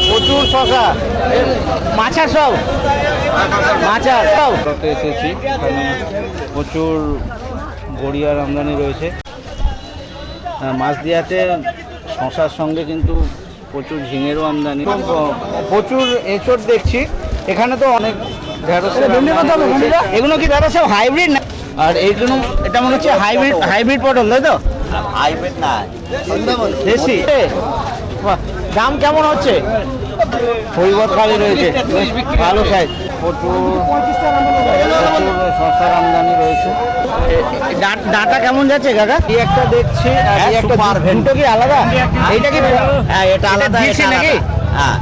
প্রচুর শশা, মাছা সব মাছা সব এসেছি। এখানে প্রচুর গড়িয়ার আমদানি রয়েছে। মাছদিয়াতে শশার সঙ্গে কিন্তু প্রচুর ঝিঙেরও আমদানি, প্রচুর এঁচড় দেখছি। এখানে তো অনেক ঢেঁড়স, এগুলো কি দাদা সব হাইব্রিড না? আর এইগুলো এটা মনে হচ্ছে হাইব্রিড পটল, তাই তো? হাইব্রিড না, দেশি। দাম কেমন হচ্ছে? পরিবর্তনকারী রয়েছে, ভালো সাইজ। প্রচুর শশার আমদানি রয়েছে। ডাটা কেমন যাচ্ছে কাকা? এই একটা দেখছি, দুটো কি আলাদা? এইটা কি এটা আলাদা নাকি?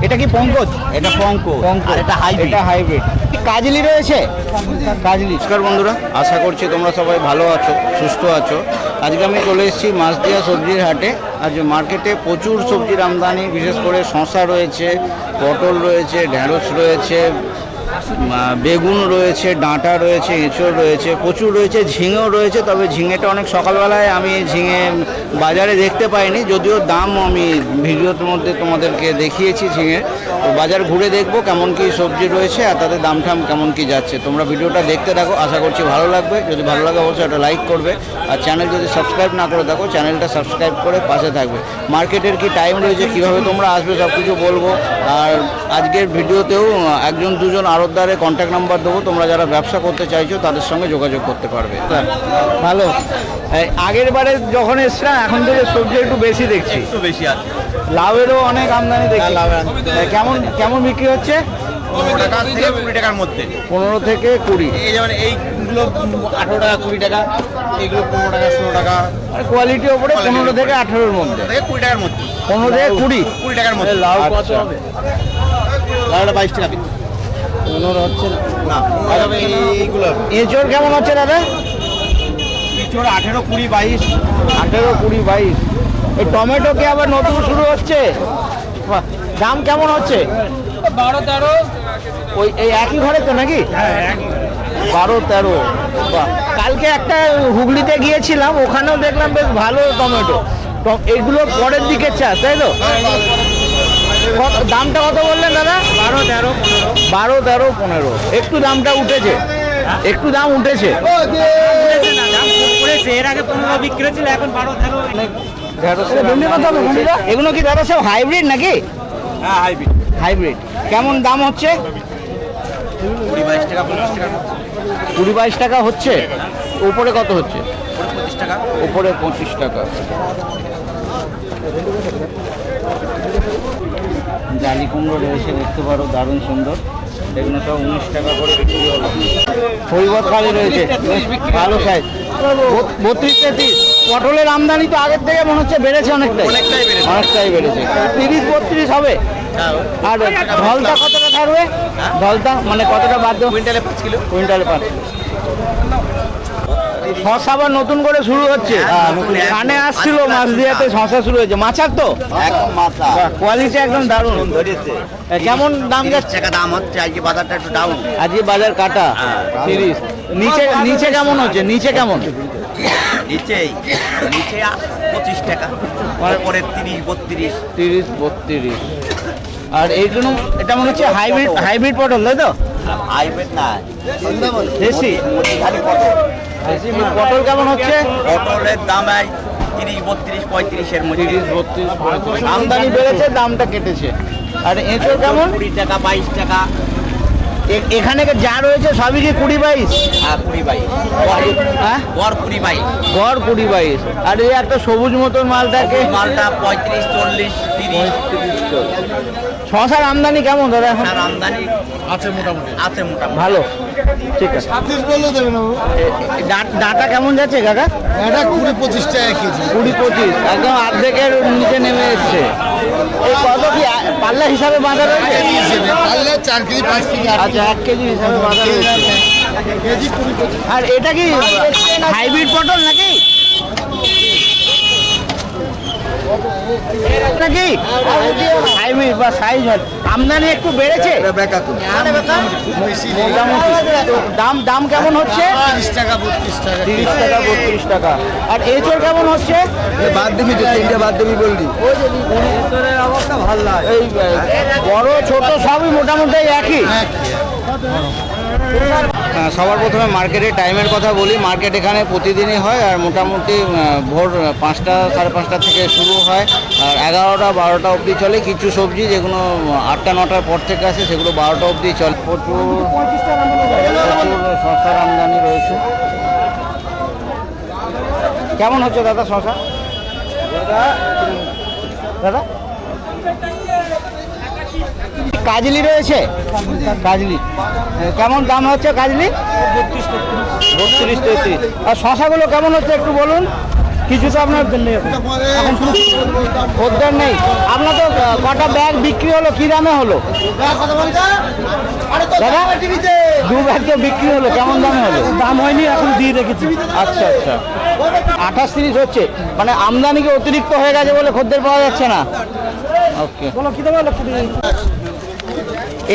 এটা কি পঙ্কজ? এটা পঙ্কজ, আর এটা হাইব্রিড। এটা হাইব্রিড। কাজলি রয়েছে, কাজলি। নমস্কার বন্ধুরা, আশা করছি তোমরা সবাই ভালো আছো, সুস্থ আছো। আজকে আমি চলে এসেছি মাছদিয়া সবজির হাটে। আজ মার্কেটে প্রচুর সবজির আমদানি, বিশেষ করে শশা রয়েছে, পটল রয়েছে, ঢেঁড়স রয়েছে, বেগুন রয়েছে, ডাঁটা রয়েছে, এঁচড় রয়েছে, প্রচুর রয়েছে, ঝিঙেও রয়েছে। তবে ঝিঙেটা অনেক সকালবেলায় আমি ঝিঙে বাজারে দেখতে পাইনি, যদিও দাম আমি ভিডিওর মধ্যে তোমাদেরকে দেখিয়েছি ঝিঙে। তো বাজার ঘুরে দেখবো কেমন কী সবজি রয়েছে আর তাদের দাম ঠাম কেমন কী যাচ্ছে। তোমরা ভিডিওটা দেখতে থাকো, আশা করছি ভালো লাগবে। যদি ভালো লাগে অবশ্যই একটা লাইক করবে, আর চ্যানেল যদি সাবস্ক্রাইব না করে থাকো চ্যানেলটা সাবস্ক্রাইব করে পাশে থাকবে। মার্কেটের কি টাইম রয়েছে, কীভাবে তোমরা আসবে সব কিছু বলবো। আর আজকের ভিডিওতেও একজন দুজন আড়তদারের কন্ট্যাক্ট নাম্বার দেবো, তোমরা যারা ব্যবসা করতে চাইছো তাদের সঙ্গে যোগাযোগ করতে পারবে। ভালো, আগের বারে যখন এসছিলাম এখন থেকে সবজি একটু বেশি দেখছি, একটু বেশি আছে। লাউয়েরও অনেক আমদানি দেখছি। কেমন কেমন বিক্রি হচ্ছে? 15 টাকা থেকে 20 টাকার মধ্যে। 15 থেকে 20। এই যেমন এইগুলো 18 টাকা 20 টাকা, এইগুলো 15 টাকা 16 টাকা। আর কোয়ালিটির ওপরে 15 থেকে 18-এর মধ্যে, 20 টাকার মধ্যে। 15 থেকে 20 টাকার মধ্যে। লাউ কত হবে? লাউটা 22 টাকা পিস। 15 হচ্ছে না। এইগুলো এঁচড় কেমন হচ্ছে দাদা? এঁচড় 18, 20, 22। 18, 20, 22। এই টমেটো কি আবার নতুন শুরু হচ্ছে? বাহ, দাম কেমন হচ্ছে? 12, 13। ওই এই একই ঘরে তো নাকি? 12, 13। বাহ, কালকে একটা হুগলিতে গিয়েছিলাম, ওখানেও দেখলাম বেশ ভালো টমেটো। এগুলো পরের দিকে চাষ, তাই তো? দামটা কত বললেন দাদা? 12, 13, 15। 12, 13, 15। একটু দামটা উঠেছে, একটু দাম উঠেছে। এর আগে 15 বিক্রি হচ্ছিল, এখন 12, 13। এগুলো কি দাদা সব হাইব্রিড নাকি? হ্যাঁ, হাইব্রিড। হাইব্রিড। কেমন দাম হচ্ছে? 20-22 টাকা, 25 টাকা। 20-22 টাকা হচ্ছে। উপরে কত হচ্ছে? 25 টাকা। উপরে 25 টাকা। জালি কুমড়ো রয়েছে, দেখতে পারো, দারুণ সুন্দর। এগুলো সব 19 টাকা করে বিক্রি হলো। পরিবর্তনকারী রয়েছে, ভালো সাইজ। 32-33। পটলের আমদানি তো আগের থেকে মনে হচ্ছে বেড়েছে অনেকটাই, অনেকটাই বেড়েছে। 30-32 হবে। আর ঢলটা কতটা থাকবে? ঢলটা মানে কতটা বাদ দেবো? কুইন্টালে 5 কিলো। কুইন্টালে 5। শশা আবার নতুন করে শুরু হচ্ছে। কানে আসছিল মাছদিয়াতে শশা শুরু হয়েছে। মাছার তো একদম মাথা কোয়ালিটি একদম দারুণ ধরেছে। কেমন দাম যাচ্ছে? টাকা দাম হচ্ছে, আজকে বাজারটা একটু ডাউন। আজকে বাজার কাটা 30। নিচে নিচে কেমন হচ্ছে? নিচে কেমন? নিচে 25 টাকা, পরে 30-32। 30-32। আর এইগুলো এটা মনে হচ্ছে হাইব্রিড পটল, তাই তো? হাইব্রিড না, দেশি খালি পটল। দেশি পটল কেমন হচ্ছে? পটলের দাম 30-32-35 এর মধ্যে। 30-32, 35। আমদানি বেড়েছে, দামটা কেটেছে। আর এঁচড় কেমন? 20 টাকা, 22 টাকা। এখানে যা রয়েছে সবই কি 20-22? হ্যাঁ, 20-22। হ্যাঁ, গড় 20-22। গড় 20-22। আর এই একটা সবুজ মতন মালটাকে মালটা 35-40, 30। শশার আমদানি কেমন দাদা এখন? আর আমদানি আছে মোটামুটি, ভালো, ঠিক আছে। 36 বললে দেবে না। ডাটা কেমন যাচ্ছে কাকা? এটা 20-25 টাকা কেজি। 20-25, একদম অর্ধেকের নিচে নেমে এসছে। এই কত কি পাল্লা হিসাবে বাঁধা রয়েছে? পারলে 4 কেজি 5 কেজি। আচ্ছা, 1 কেজি হিসাবে বাঁধা রয়েছে। কেজি 20-25। আর এটা কি হাইব্রিড পটল নাকি? নাকি হাইব্রিড বা সাইজ আমদানি একটু বেড়েছে মোটামুটি। তো দাম কেমন হচ্ছে? 30 টাকা 32 টাকা 30 টাকা 32 টাকা। আর এঁচড় কেমন হচ্ছে? বাদ দিবি তো, তিনটা বাদ দিবি বললি। অবস্থা ভালো লাগে। এই বড় ছোট সবই মোটামুটি একই। সবার প্রথমে মার্কেটের টাইমের কথা বলি। মার্কেট এখানে প্রতিদিনই হয়, আর মোটামুটি ভোর 5টা 5:30 থেকে শুরু হয়, আর 11টা 12টা অবধি চলে। কিছু সবজি যেগুলো 8টা 9টার পর থেকে আসে সেগুলো 12টা অবধি চলে। প্রচুর শশার আমদানি রয়েছে। কেমন হচ্ছে দাদা শশা? দাদা কাজলি রয়েছে, কাজলি কেমন দাম হচ্ছে? কাজলি 32 33। আর শশাগুলো কেমন হচ্ছে একটু বলুন। কিছু তো আপনার খদ্দের নেই। আপনার তো কটা ব্যাগ বিক্রি হলো, কি দামে হলো দাদা? 2 ব্যাগ বিক্রি হলো, কেমন দামে হলো? দাম হয়নি, এখন দিয়ে রেখেছি। আচ্ছা আচ্ছা, 28 30 হচ্ছে, মানে আমদানি কি অতিরিক্ত হয়ে গেছে বলে খদ্দের পাওয়া যাচ্ছে না? ওকে, বলো কি দেবো?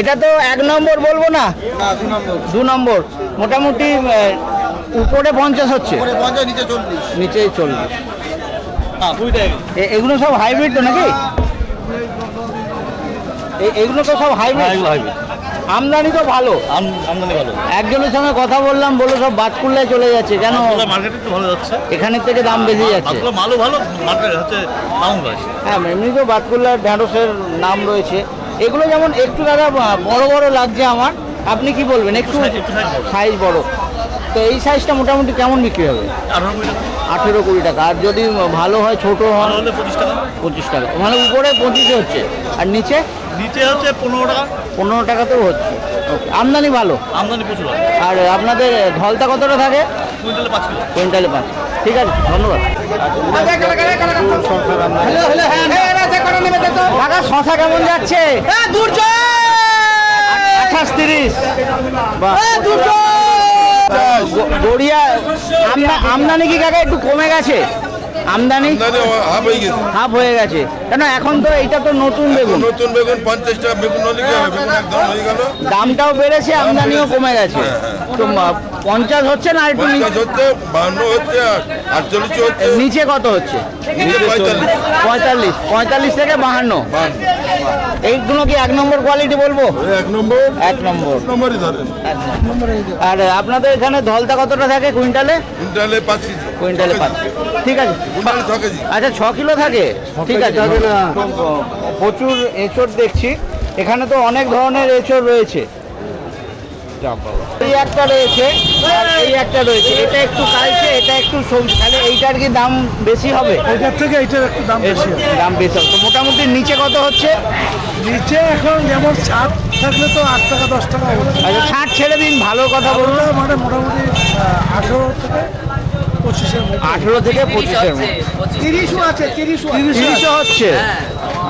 এটা তো 1 নম্বর বলবো না, 2 নম্বর। মোটামুটি উপরে 50 হচ্ছে, নিচেই 40। এগুলো সব হাইব্রিড তো নাকি? এগুলো তো সব হাইব্রিড। আমদানি তো ভালো, আমদানি ভালো। একজনের সঙ্গে কথা বললাম, বলে সব বাতকুল্লায় চলে যাচ্ছে। কেন? মার্কেটে একটু ভালো যাচ্ছে, এখানের থেকে দাম বেশি যাচ্ছে। মালও ভালো, মার্কেট হচ্ছে দাম বেশি। হ্যাঁ, এমনি তো বাতকুল্লার ঢ্যাঁড়সের নাম রয়েছে। এগুলো যেমন একটু দাদা বড় বড় লাগছে আমার, আপনি কি বলবেন? একটু সাইজ বড়। তো এই সাইজটা মোটামুটি কেমন বিক্রি হবে? 18-20 টাকা। আর যদি ভালো হয়, ছোট হয় 25 টাকা। মানে উপরে 25 হচ্ছে, আর নিচে হচ্ছে 15 টাকা। 15 টাকাতেও হচ্ছে। ওকে, আমদানি ভালো, আমদানি প্রচুর। আর আপনাদের ধলতা কতটা থাকে? কুইন্টালে 5 কিলো। কুইন্টালে 5। ঠিক আছে, ধন্যবাদ। কাকা শশা কেমন যাচ্ছে? 28 30। গড়িয়া আমদানি কি কাকা একটু কমে গেছে? আমদানি হাফ হয়ে গেছে কেন? এখন তো এইটা তো নতুন বেগুন। 50 টাকা বেগুন হলে কি হবে? বেগুন একদম হয়ে গেল। দামটাও বেড়েছে, আমদানিও কমে গেছে। তো 50 হচ্ছে না একটু? 50 হচ্ছে, 52 হচ্ছে, 48 হচ্ছে। নিচে কত হচ্ছে? 45। 45 থেকে 52। এইগুলো কি 1 নম্বর কোয়ালিটি বলবো? 1 নম্বর 1 নম্বর। নম্বরই ধরেন। আর আপনাদের এখানে ধলতা কতটা থাকে কুইন্টালে? কুইন্টালে 5 কেজি। কুইন্টালে 5। ঠিক আছে। কুইন্টালে 6 কেজি। আচ্ছা, 6 কিলো থাকে। ঠিক আছে। প্রচুর এঁচড় দেখছি এখানে, তো অনেক ধরনের এঁচড় রয়েছে। এই একটা রয়েছে, আর এই একটা রয়েছে। এটা একটু কালচে, এটা একটু সবজি। তাহলে এইটার কি দাম বেশি হবে? এটার থেকে এটার একটু দাম বেশি হবে। দাম বেশি হবে। তো মোটামুটি নিচে কত হচ্ছে? নিচে এখন যেমন 60 থাকলে তো 8 টাকা 10 টাকা হচ্ছে। আচ্ছা, 60 ছেড়ে দিন, ভালো কথা বলুন। মানে মোটামুটি 18 থেকে 25-এর মধ্যে। 18 থেকে 25-এর মধ্যে। 30ও আছে, 30ও হচ্ছে।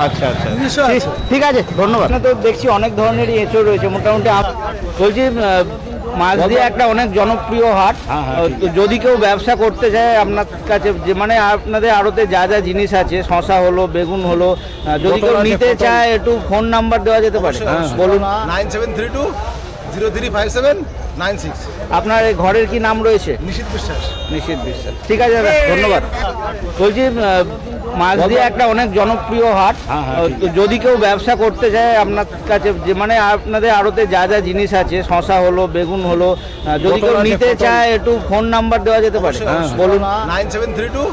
আচ্ছা আচ্ছা, 30ও আছে। ঠিক আছে, ধন্যবাদ। তো দেখছি অনেক ধরনেরই এঁচড় রয়েছে মোটামুটি। বলছি মাছদিয়া একটা অনেক জনপ্রিয় হাট। তো যদি কেউ ব্যবসা করতে চায় আপনার কাছে, যে মানে আপনাদের আড়তে যা যা জিনিস আছে, শশা হলো, বেগুন হলো, যদি কেউ নিতে চায় একটু ফোন নাম্বার দেওয়া যেতে পারে? বলুন। 9732 035796। আপনার এই ঘরের কি নাম রয়েছে? নিশীথ বিশ্বাস। নিশীথ বিশ্বাস। ঠিক আছে দাদা, ধন্যবাদ। বলছি মাছদিয়া একটা অনেক জনপ্রিয় হাট। তো যদি কেউ ব্যবসা করতে চায় আপনার কাছে, যে মানে আপনাদের আড়তে যা যা জিনিস আছে, শশা হলো, বেগুন হলো, যদি কেউ নিতে চায় একটু ফোন নাম্বার দেওয়া যেতে পারে? বলুন। 9732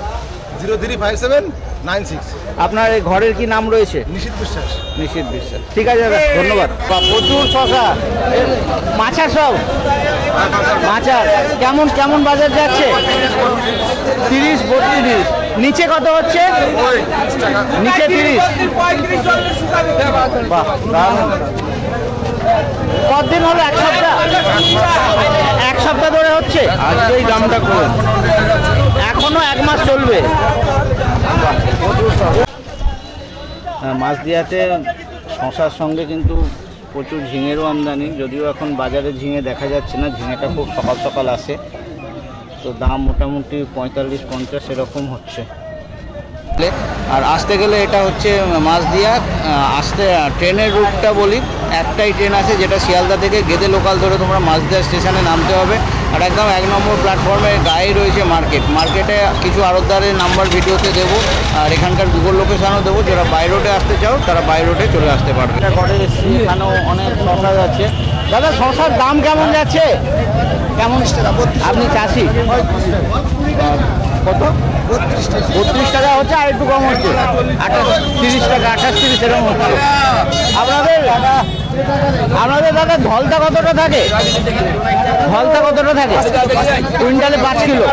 035796। আপনার এই ঘরের কি নাম রয়েছে? নিশীথ বিশ্বাস। নিশীথ বিশ্বাস। ঠিক আছে দাদা, ধন্যবাদ। প্রচুর শশা, মাছা সব মাছার। কেমন কেমন বাজার যাচ্ছে? 30 32। নিচে কত হচ্ছে? নিচে 30। বাহ, দারুণ। কতদিন হলো? 1 সপ্তাহ? 1 সপ্তাহ ধরে হচ্ছে। আজকে এই দামটা করুন, এখনো 1 মাস চলবে। মাছদিয়াতে শশার সঙ্গে কিন্তু প্রচুর ঝিঙেরও আমদানি। যদিও এখন বাজারে ঝিঙে দেখা যাচ্ছে না, ঝিঙেটা খুব সকাল সকাল আসে। তো দাম মোটামুটি 45 50 এরকম হচ্ছে। আর আসতে গেলে এটা হচ্ছে মাঝদিয়া, আসতে ট্রেনের রুটটা বলি, একটাই ট্রেন আছে যেটা শিয়ালদা থেকে গেদে লোকাল ধরে তোমরা মাঝদিয়া স্টেশনে নামতে হবে। আর একদম 1 নম্বর প্ল্যাটফর্মের গায়ে রয়েছে মার্কেট। মার্কেটে কিছু আড়তদারের নাম্বার ভিডিওতে দেবো, আর এখানকার গুগল লোকেশানও দেবো। যারা বাই রোডে আসতে চাও তারা বাই রোডে চলে আসতে পারবে। এটা ঘরে এসেছি, এখানেও অনেক শশা যাচ্ছে। দাদা শশার দাম কেমন যাচ্ছে? কেমন? আপনি চাষি? কত? 32 টাকা হচ্ছে, আর একটু কম হচ্ছে 30 টাকা, 28-30 এরকম হচ্ছে। আপনাদের দাদা ধলতা কতটা থাকে? ধলতা কতটা থাকে? কুইন্টালে 5 কিলো।